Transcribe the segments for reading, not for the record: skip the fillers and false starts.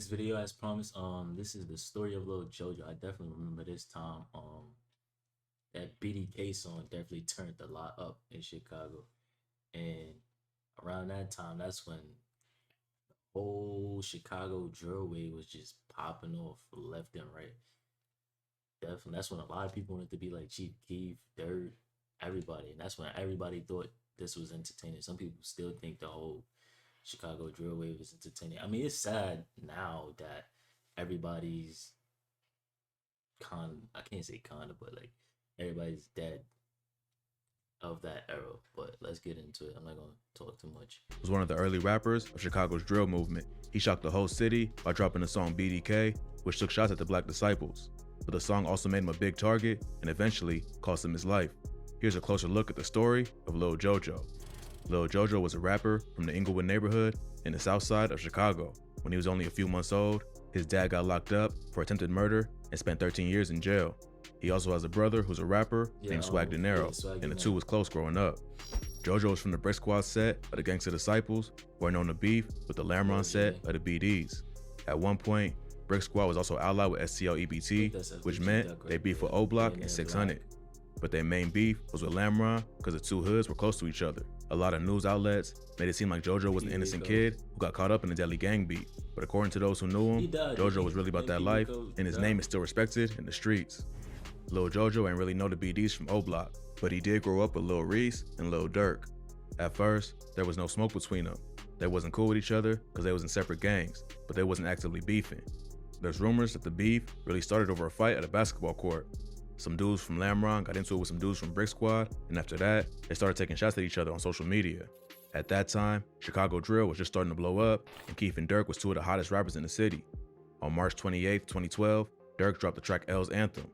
next video as promised. This is the story of Lil Jojo. I definitely remember this time. That BDK song definitely turned a lot up in Chicago, and around that time, that's when whole Chicago drill wave was just popping off left and right. Definitely, that's when a lot of people wanted to be like Chief Keef, Durk, everybody, and that's when everybody thought this was entertaining. Some people still think the whole Chicago drill wave is entertaining. I mean, it's sad now that everybody's I can't say kinda, but like everybody's dead of that era. But let's get into it. I'm not gonna talk too much. Was one of the early rappers of Chicago's drill movement. He shocked the whole city by dropping the song BDK, which took shots at the Black disciples. But the song also made him a big target and eventually cost him his life. Here's a closer look at the story of Lil Jojo. Lil Jojo was a rapper from the Inglewood neighborhood in the south side of Chicago. When he was only a few months old, his dad got locked up for attempted murder and spent 13 years in jail. He also has a brother who's a rapper named Swag Dinero, and the two was close growing up. Jojo was from the Brick Squad set of the Gangsta Disciples, who are known to beef with the Lamron set of the BDs. At one point, Brick Squad was also allied with STL EBT, which meant they beefed with O Block and 600. But their main beef was with Lamron because the two hoods were close to each other. A lot of news outlets made it seem like Jojo was an innocent kid who got caught up in a deadly gang beef. But according to those who knew him, Jojo was really about that life, and his name is still respected in the streets. Lil Jojo ain't really know the BDs from O Block, but he did grow up with Lil Reese and Lil Durk. At first, there was no smoke between them. They wasn't cool with each other because they was in separate gangs, but they wasn't actively beefing. There's rumors that the beef really started over a fight at a basketball court. Some dudes from Lamron got into it with some dudes from Brick Squad, and after that, they started taking shots at each other on social media. At that time, Chicago drill was just starting to blow up, and Keef and Durk was two of the hottest rappers in the city. On March 28, 2012, Durk dropped the track L's Anthem.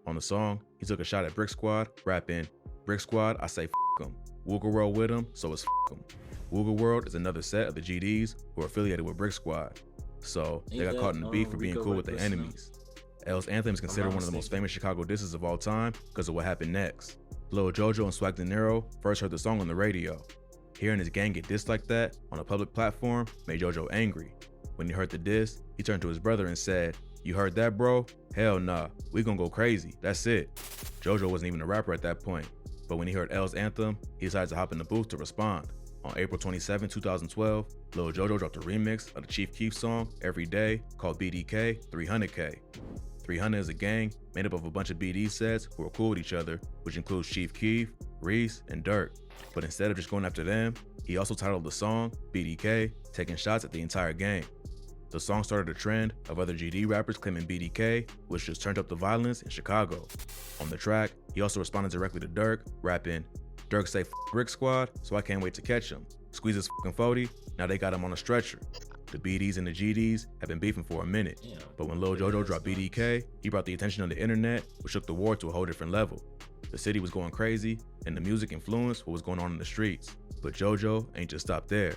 On the song, he took a shot at Brick Squad, rapping, "Brick Squad, I say f*** 'em. MarsWrld with 'em, so it's f*** 'em." MarsWrld is another set of the GDs who are affiliated with Brick Squad. So they got caught in the beef for being cool with their enemies. L's Anthem is considered one of the most famous Chicago disses of all time because of what happened next. Lil Jojo and Swag Dinero first heard the song on the radio. Hearing his gang get dissed like that on a public platform made Jojo angry. When he heard the diss, he turned to his brother and said, "You heard that, bro? Hell nah, we gonna go crazy, that's it." Jojo wasn't even a rapper at that point, but when he heard L's Anthem, he decided to hop in the booth to respond. On April 27, 2012, Lil Jojo dropped a remix of the Chief Keef song, Every Day, called BDK 300K. 300 is a gang made up of a bunch of BD sets who are cool with each other, which includes Chief Keef, Reese, and Durk. But instead of just going after them, he also titled the song BDK, taking shots at the entire gang. The song started a trend of other GD rappers claiming BDK, which just turned up the violence in Chicago. On the track, he also responded directly to Durk, rapping, "Durk say f Brick Squad, so I can't wait to catch him. Squeeze his f***ing 40, now they got him on a stretcher." The BDs and the GDs have been beefing for a minute, but when Lil Jojo dropped BDK, he brought the attention on the internet, which took the war to a whole different level. The city was going crazy, and the music influenced what was going on in the streets. But Jojo ain't just stopped there.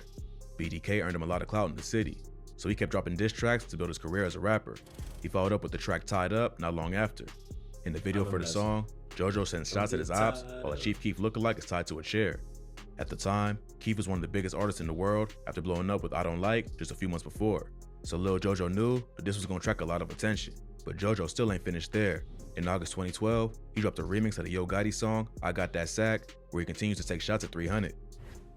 BDK earned him a lot of clout in the city, so he kept dropping diss tracks to build his career as a rapper. He followed up with the track Tied Up not long after. In the video for the song, Jojo sends shots at his ops while a Chief Keef lookalike is tied to a chair. At the time, Keef was one of the biggest artists in the world after blowing up with I Don't Like just a few months before. So Lil Jojo knew that this was gonna attract a lot of attention. But Jojo still ain't finished there. In August 2012, he dropped a remix of the Yo Gotti song, I Got That Sack, where he continues to take shots at 300.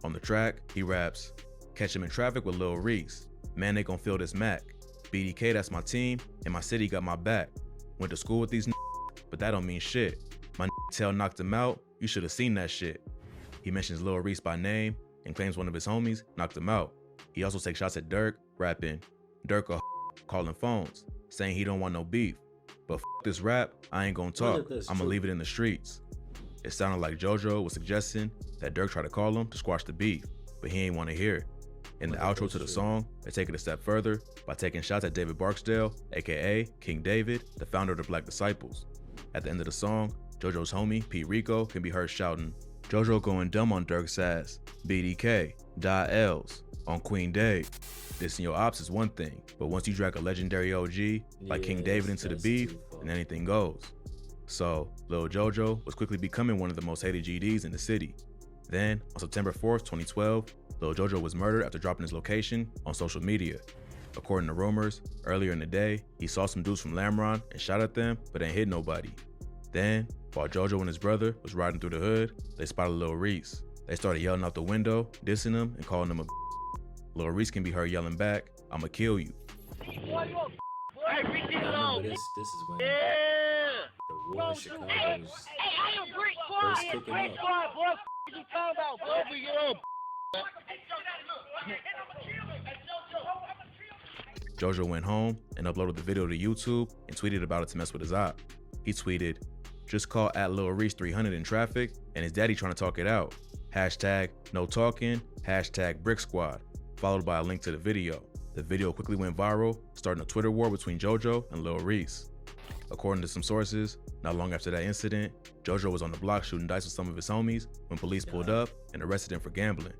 On the track, he raps, "Catch him in traffic with Lil Reese. Man, they gon' feel this Mac. BDK, that's my team, and my city got my back. Went to school with these but that don't mean shit. My tail knocked him out, you should've seen that shit." He mentions Lil Reese by name and claims one of his homies knocked him out. He also takes shots at Durk, rapping, "Durk a calling phones, saying he don't want no beef. But this rap, I ain't gonna talk, I'ma leave it in the streets." It sounded like Jojo was suggesting that Durk try to call him to squash the beef, but he ain't wanna hear it. In the outro to the song, they take it a step further by taking shots at David Barksdale, aka King David, the founder of the Black Disciples. At the end of the song, Jojo's homie, Pete Rico, can be heard shouting, "Jojo going dumb on Durk's ass, BDK, die L's, on Queen Dave. Dissing your ops is one thing, but once you drag a legendary OG like King David into the beef, then anything goes." So, Lil Jojo was quickly becoming one of the most hated GDs in the city. Then, on September 4th, 2012, Lil Jojo was murdered after dropping his location on social media. According to rumors, earlier in the day, he saw some dudes from MarsWrld and shot at them, but ain't hit nobody. Then, while Jojo and his brother was riding through the hood, they spotted Lil Reese. They started yelling out the window, dissing him, and calling him a Lil Reese can be heard yelling back, "I'ma kill you." Yeah. I remember this is when the war in Chicago was first kicking up. Jojo went home and uploaded the video to YouTube and tweeted about it to mess with his op. He tweeted, "Just call at Lil Reese 300 in traffic and his daddy trying to talk it out. Hashtag no talking, hashtag brick squad," followed by a link to the video. The video quickly went viral, starting a Twitter war between Jojo and Lil Reese. According to some sources, not long after that incident, Jojo was on the block shooting dice with some of his homies when police pulled up and arrested him for gambling.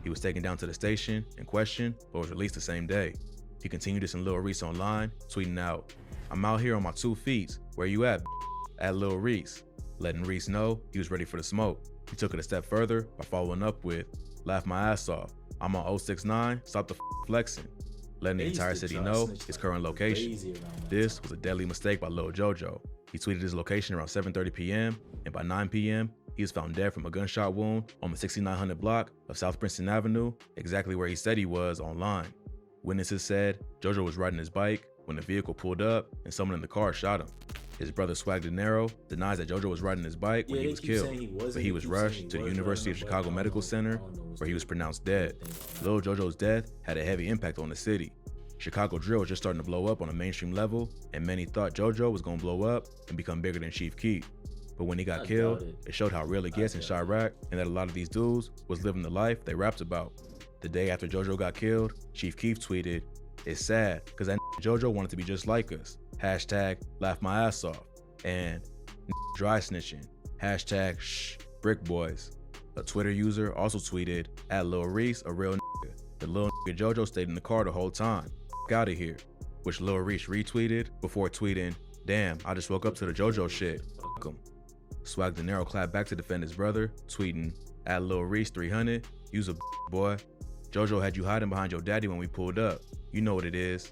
He was taken down to the station and questioned, but was released the same day. He continued this in Lil Reese online, tweeting out, "I'm out here on my 2 feet. Where you at Lil Reese?" Letting Reese know he was ready for the smoke. He took it a step further by following up with, "Laugh my ass off. I'm on 069, stop the flexing," letting the entire city know his current location. This was a deadly mistake by Lil Jojo. He tweeted his location around 7:30 p.m., and by 9 p.m., he was found dead from a gunshot wound on the 6900 block of South Princeton Avenue, exactly where he said he was online. Witnesses said Jojo was riding his bike when the vehicle pulled up and someone in the car shot him. His brother Swag Dinero denies that Jojo was riding his bike when he was killed, but he was rushed to the University of Chicago Medical Center where he was pronounced dead. Lil Jojo's death had a heavy impact on the city. Chicago drill was just starting to blow up on a mainstream level, and many thought Jojo was going to blow up and become bigger than Chief Keef. But when he got killed, it showed how real it gets in Chirac and that a lot of these dudes was living the life they rapped about. The day after Jojo got killed, Chief Keef tweeted, "It's sad, cause that Jojo wanted to be just like us. Hashtag laugh my ass off." And dry snitching. Hashtag shh, brick boys. A Twitter user also tweeted, "At Lil Reese, a real nigga. The little nigga Jojo stayed in the car the whole time. Out of here," which Lil Reese retweeted before tweeting, "Damn, I just woke up to the Jojo shit. Fuck him." Swag Dinero clapped back to defend his brother, tweeting, "At Lil Reese 300, you's a boy. Jojo had you hiding behind your daddy when we pulled up. You know what it is."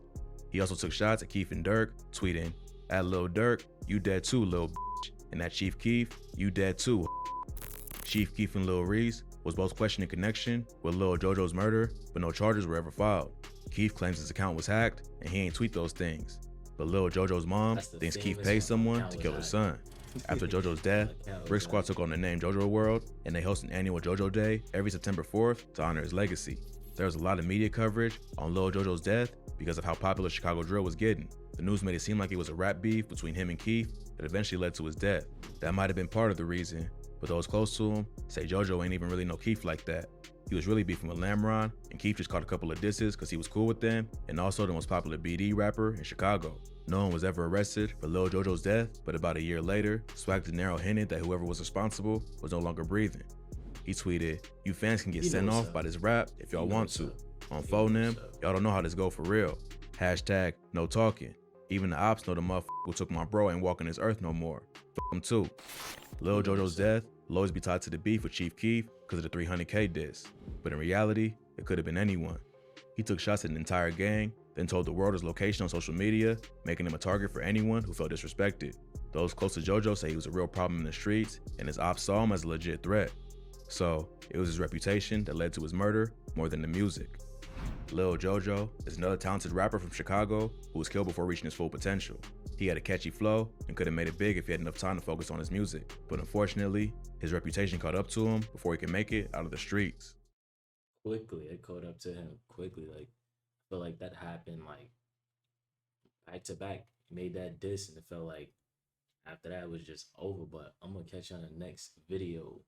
He also took shots at Keef and Durk, tweeting, "At Lil Durk, you dead too, lil bitch. And at Chief Keef, you dead too." Chief Keef and Lil Reese was both questioned in connection with Lil Jojo's murder, but no charges were ever filed. Keef claims his account was hacked and he ain't tweet those things. But Lil Jojo's mom thinks Keef paid someone to kill her son. After Jojo's death, Brick Squad took on the name MarsWrld, and they host an annual Jojo Day every September 4th to honor his legacy. There was a lot of media coverage on Lil Jojo's death because of how popular Chicago drill was getting. The news made it seem like it was a rap beef between him and Keef that eventually led to his death. That might have been part of the reason, but those close to him say Jojo ain't even really know Keef like that. He was really beefing with MarsWrld, and Keef just caught a couple of disses because he was cool with them, and also the most popular BD rapper in Chicago. No one was ever arrested for Lil Jojo's death, but about a year later, Swag Dinero hinted that whoever was responsible was no longer breathing. He tweeted, "You fans can get sent off by this rap if y'all want to. On phone them, y'all don't know how this go for real. Hashtag no talking. Even the ops know the motherfucker who took my bro ain't walking this earth no more. Fuck him too." Lil Jojo's death will always be tied to the beef with Chief Keef because of the 300K diss. But in reality, it could have been anyone. He took shots at an entire gang, then told the world his location on social media, making him a target for anyone who felt disrespected. Those close to Jojo say he was a real problem in the streets, and his ops saw him as a legit threat. So, it was his reputation that led to his murder more than the music. Lil Jojo is another talented rapper from Chicago who was killed before reaching his full potential. He had a catchy flow and could have made it big if he had enough time to focus on his music, but unfortunately, his reputation caught up to him before he could make it out of the streets. Quickly, it caught up to him quickly. Like, I feel like that happened like back to back. He made that diss, and it felt like after that it was just over. But I'm gonna catch you on the next video.